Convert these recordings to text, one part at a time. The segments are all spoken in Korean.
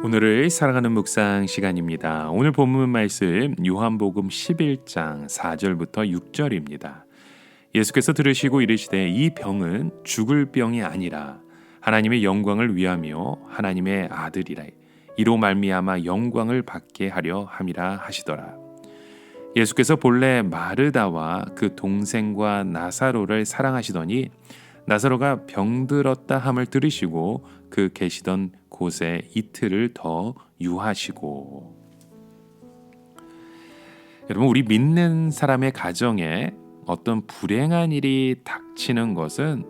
오늘을 사랑하는 묵상 시간입니다. 오늘 본문 말씀 요한복음 11장 4절부터 6절입니다. 예수께서 들으시고 이르시되 이 병은 죽을 병이 아니라 하나님의 영광을 위하며 하나님의 아들이라 이로 말미암아 영광을 받게 하려 함이라 하시더라. 예수께서 본래 마르다와 그 동생과 나사로를 사랑하시더니 나사로가 병들었다 함을 들으시고 그 계시던 곳에 이틀을 더 유하시고. 여러분, 우리 믿는 사람의 가정에 어떤 불행한 일이 닥치는 것은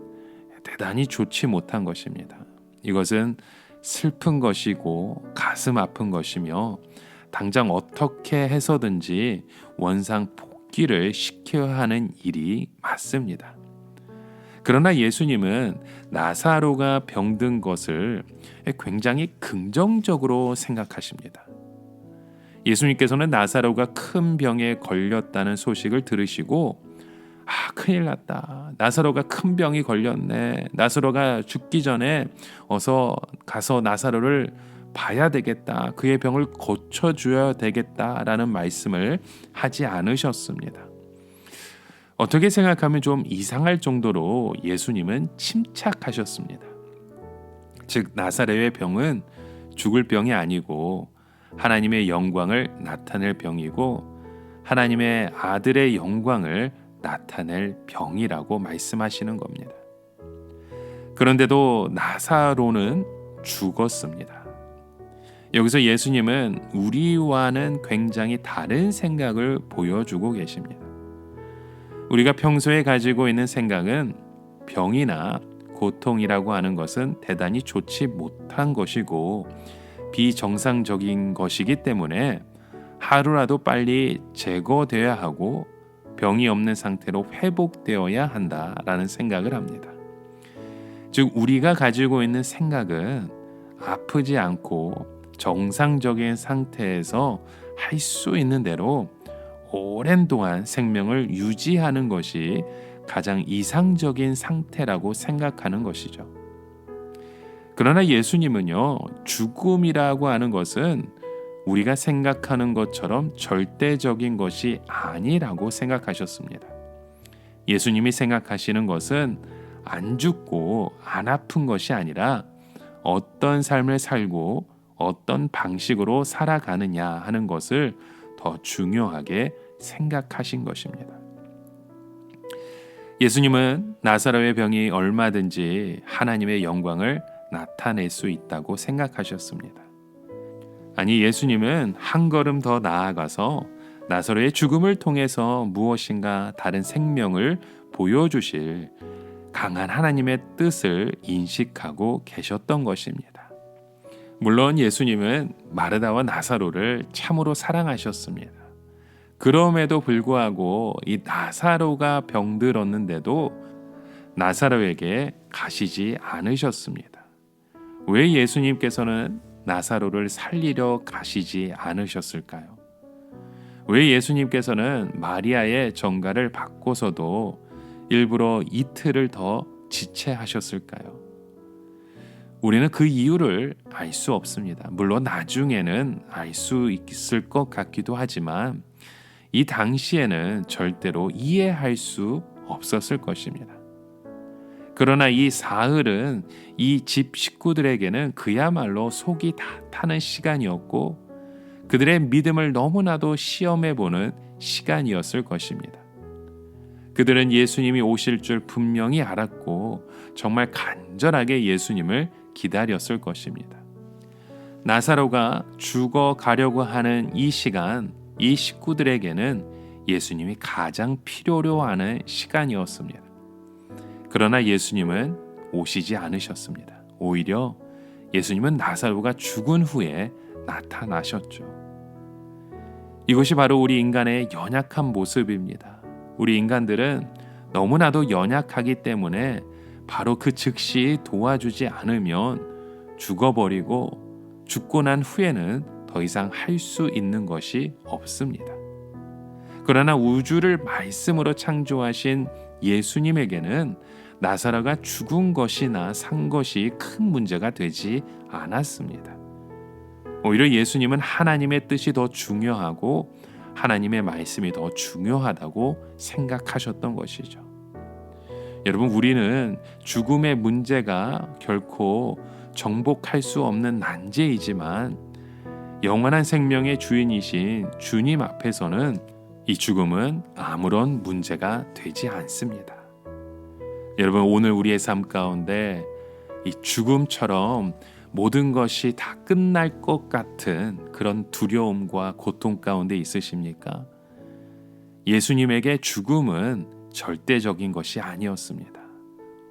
대단히 좋지 못한 것입니다. 이것은 슬픈 것이고 가슴 아픈 것이며 당장 어떻게 해서든지 원상 복귀를 시켜야 하는 일이 맞습니다. 그러나 예수님은 나사로가 병든 것을 굉장히 긍정적으로 생각하십니다. 예수님께서는 나사로가 큰 병에 걸렸다는 소식을 들으시고 큰일 났다. 나사로가 큰 병이 걸렸네. 나사로가 죽기 전에 어서 가서 나사로를 봐야 되겠다. 그의 병을 고쳐줘야 되겠다라는 말씀을 하지 않으셨습니다. 어떻게 생각하면 좀 이상할 정도로 예수님은 침착하셨습니다. 즉 나사로의 병은 죽을 병이 아니고 하나님의 영광을 나타낼 병이고 하나님의 아들의 영광을 나타낼 병이라고 말씀하시는 겁니다. 그런데도 나사로는 죽었습니다. 여기서 예수님은 우리와는 굉장히 다른 생각을 보여주고 계십니다. 우리가 평소에 가지고 있는 생각은 병이나 고통이라고 하는 것은 대단히 좋지 못한 것이고 비정상적인 것이기 때문에 하루라도 빨리 제거되어야 하고 병이 없는 상태로 회복되어야 한다라는 생각을 합니다. 즉 우리가 가지고 있는 생각은 아프지 않고 정상적인 상태에서 할 수 있는 대로 오랜 동안 생명을 유지하는 것이 가장 이상적인 상태라고 생각하는 것이죠. 그러나 예수님은요, 죽음이라고 하는 것은 우리가 생각하는 것처럼 절대적인 것이 아니라고 생각하셨습니다. 예수님이 생각하시는 것은 안 죽고 안 아픈 것이 아니라 어떤 삶을 살고 어떤 방식으로 살아가느냐 하는 것을 더 중요하게 생각하신 것입니다. 예수님은 나사로의 병이 얼마든지 하나님의 영광을 나타낼 수 있다고 생각하셨습니다. 아니, 예수님은 한 걸음 더 나아가서 나사로의 죽음을 통해서 무엇인가 다른 생명을 보여주실 강한 하나님의 뜻을 인식하고 계셨던 것입니다. 물론 예수님은 마르다와 나사로를 참으로 사랑하셨습니다. 그럼에도 불구하고 이 나사로가 병들었는데도 나사로에게 가시지 않으셨습니다. 왜 예수님께서는 나사로를 살리려 가시지 않으셨을까요? 왜 예수님께서는 마리아의 전가를 받고서도 일부러 이틀을 더 지체하셨을까요? 우리는 그 이유를 알 수 없습니다. 물론 나중에는 알 수 있을 것 같기도 하지만 이 당시에는 절대로 이해할 수 없었을 것입니다. 그러나 이 사흘은 이 집 식구들에게는 그야말로 속이 다 타는 시간이었고 그들의 믿음을 너무나도 시험해보는 시간이었을 것입니다. 그들은 예수님이 오실 줄 분명히 알았고 정말 간절하게 예수님을 기다렸을 것입니다. 나사로가 죽어가려고 하는 이 시간, 이 식구들에게는 예수님이 가장 필요로 하는 시간이었습니다. 그러나 예수님은 오시지 않으셨습니다. 오히려 예수님은 나사로가 죽은 후에 나타나셨죠. 이것이 바로 우리 인간의 연약한 모습입니다. 우리 인간들은 너무나도 연약하기 때문에 바로 그 즉시 도와주지 않으면 죽어버리고 죽고 난 후에는 더 이상 할 수 있는 것이 없습니다. 그러나 우주를 말씀으로 창조하신 예수님에게는 나사로가 죽은 것이나 산 것이 큰 문제가 되지 않았습니다. 오히려 예수님은 하나님의 뜻이 더 중요하고 하나님의 말씀이 더 중요하다고 생각하셨던 것이죠. 여러분, 우리는 죽음의 문제가 결코 정복할 수 없는 난제이지만 영원한 생명의 주인이신 주님 앞에서는 이 죽음은 아무런 문제가 되지 않습니다. 여러분, 오늘 우리의 삶 가운데 이 죽음처럼 모든 것이 다 끝날 것 같은 그런 두려움과 고통 가운데 있으십니까? 예수님에게 죽음은 절대적인 것이 아니었습니다.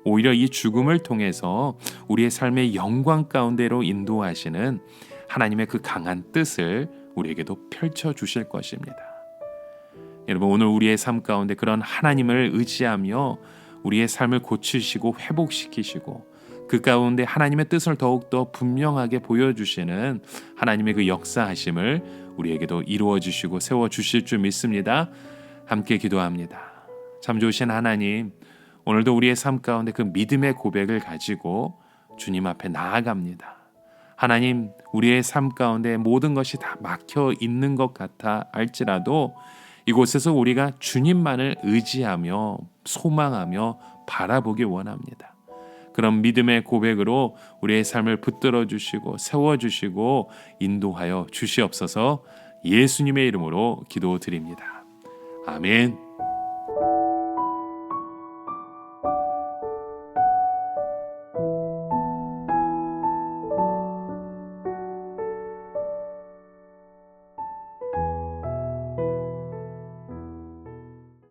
오히려 이 죽음을 통해서 우리의 삶의 영광 가운데로 인도하시는 하나님의 그 강한 뜻을 우리에게도 펼쳐주실 것입니다. 여러분, 오늘 우리의 삶 가운데 그런 하나님을 의지하며 우리의 삶을 고치시고 회복시키시고 그 가운데 하나님의 뜻을 더욱더 분명하게 보여주시는 하나님의 그 역사하심을 우리에게도 이루어주시고 세워주실 줄 믿습니다. 함께 기도합니다. 참 좋으신 하나님, 오늘도 우리의 삶 가운데 그 믿음의 고백을 가지고 주님 앞에 나아갑니다. 하나님, 우리의 삶 가운데 모든 것이 다 막혀 있는 것 같아 할지라도 이곳에서 우리가 주님만을 의지하며 소망하며 바라보기 원합니다. 그런 믿음의 고백으로 우리의 삶을 붙들어 주시고 세워주시고 인도하여 주시옵소서. 예수님의 이름으로 기도드립니다. 아멘.